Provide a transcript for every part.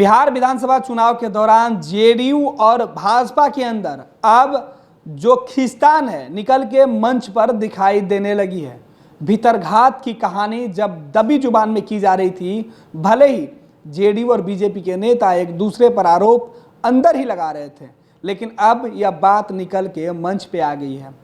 बिहार विधानसभा चुनाव के दौरान जेडीयू और भाजपा के अंदर अब जो खींचतान है निकल के मंच पर दिखाई देने लगी है। भीतरघात की कहानी जब दबी जुबान में की जा रही थी, भले ही जेडीयू और बीजेपी के नेता एक दूसरे पर आरोप अंदर ही लगा रहे थे, लेकिन अब यह बात निकल के मंच पे आ गई है।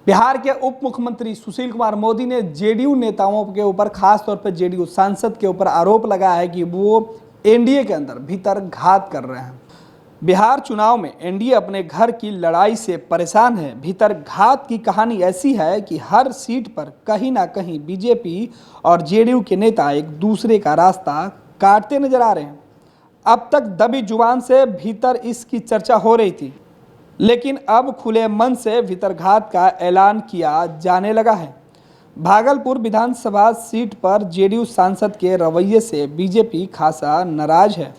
बिहार के उप मुख्यमंत्री सुशील कुमार मोदी ने जेडीयू नेताओं के ऊपर, खास तौर पर जेडीयू सांसद के ऊपर आरोप लगाया है कि वो एनडीए के अंदर भीतरघात कर रहे हैं। बिहार चुनाव में एनडीए अपने घर की लड़ाई से परेशान है। भीतरघात की कहानी ऐसी है कि हर सीट पर कहीं ना कहीं बीजेपी और जेडीयू के नेता एक दूसरे का रास्ता काटते नजर आ रहे हैं। अब तक दबी जुबान से भीतर इसकी चर्चा हो रही थी, लेकिन अब खुले मन से भीतरघात का ऐलान किया जाने लगा है। भागलपुर विधानसभा सीट पर जेडीयू सांसद के रवैये से बीजेपी खासा नाराज है।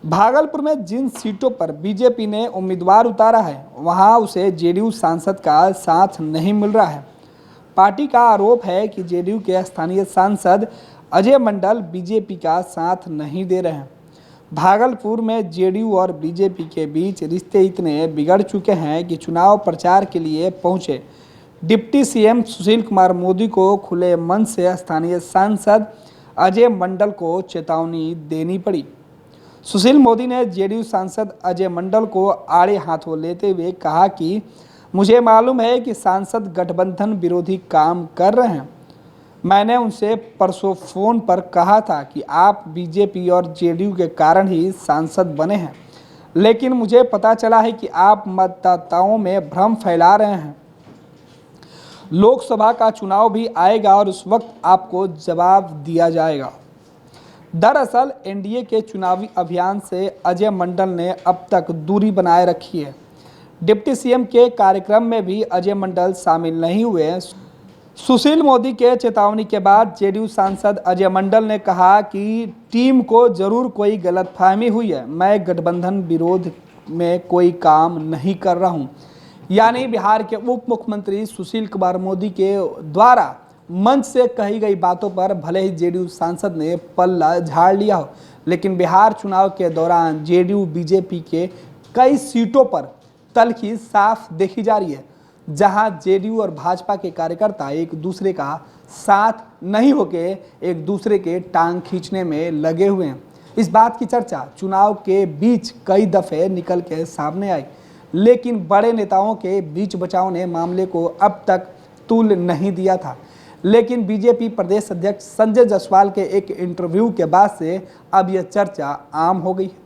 भागलपुर में जिन सीटों पर बीजेपी ने उम्मीदवार उतारा है, वहां उसे जेडीयू सांसद का साथ नहीं मिल रहा है। पार्टी का आरोप है कि जेडीयू के स्थानीय सांसद अजय मंडल बीजेपी का साथ नहीं दे रहे हैं। भागलपुर में जेडीयू और बीजेपी के बीच रिश्ते इतने बिगड़ चुके हैं कि चुनाव प्रचार के लिए पहुंचे डिप्टी सीएम सुशील कुमार मोदी को खुले मन से स्थानीय सांसद अजय मंडल को चेतावनी देनी पड़ी। सुशील मोदी ने जेडीयू सांसद अजय मंडल को आड़े हाथों लेते हुए कहा कि मुझे मालूम है कि सांसद गठबंधन विरोधी काम कर रहे हैं। मैंने उनसे परसों फोन पर कहा था कि आप बीजेपी और जेडीयू के कारण ही सांसद बने हैं, लेकिन मुझे पता चला है कि आप मतदाताओं में भ्रम फैला रहे हैं। लोकसभा का चुनाव भी आएगा और उस वक्त आपको जवाब दिया जाएगा। दरअसल एनडीए के चुनावी अभियान से अजय मंडल ने अब तक दूरी बनाए रखी है। डिप्टी सीएम के कार्यक्रम में भी अजय मंडल शामिल नहीं हुए। सुशील मोदी के चेतावनी के बाद जेडीयू सांसद अजय मंडल ने कहा कि टीम को जरूर कोई गलतफहमी हुई है, मैं गठबंधन विरोध में कोई काम नहीं कर रहा हूं। यानी बिहार के उप मुख्यमंत्री सुशील कुमार मोदी के द्वारा मंच से कही गई बातों पर भले ही जेडीयू सांसद ने पल्ला झाड़ लिया हो, लेकिन बिहार चुनाव के दौरान जेडीयू बीजेपी के कई सीटों पर तल्खी साफ देखी जा रही है, जहां जेडीयू और भाजपा के कार्यकर्ता एक दूसरे का साथ नहीं होके एक दूसरे के टांग खींचने में लगे हुए हैं। इस बात की चर्चा चुनाव के बीच कई दफे निकल के सामने आई, लेकिन बड़े नेताओं के बीच बचाव ने मामले को अब तक तूल नहीं दिया था। लेकिन बीजेपी प्रदेश अध्यक्ष संजय जायसवाल के एक इंटरव्यू के बाद से अब यह चर्चा आम हो गई है।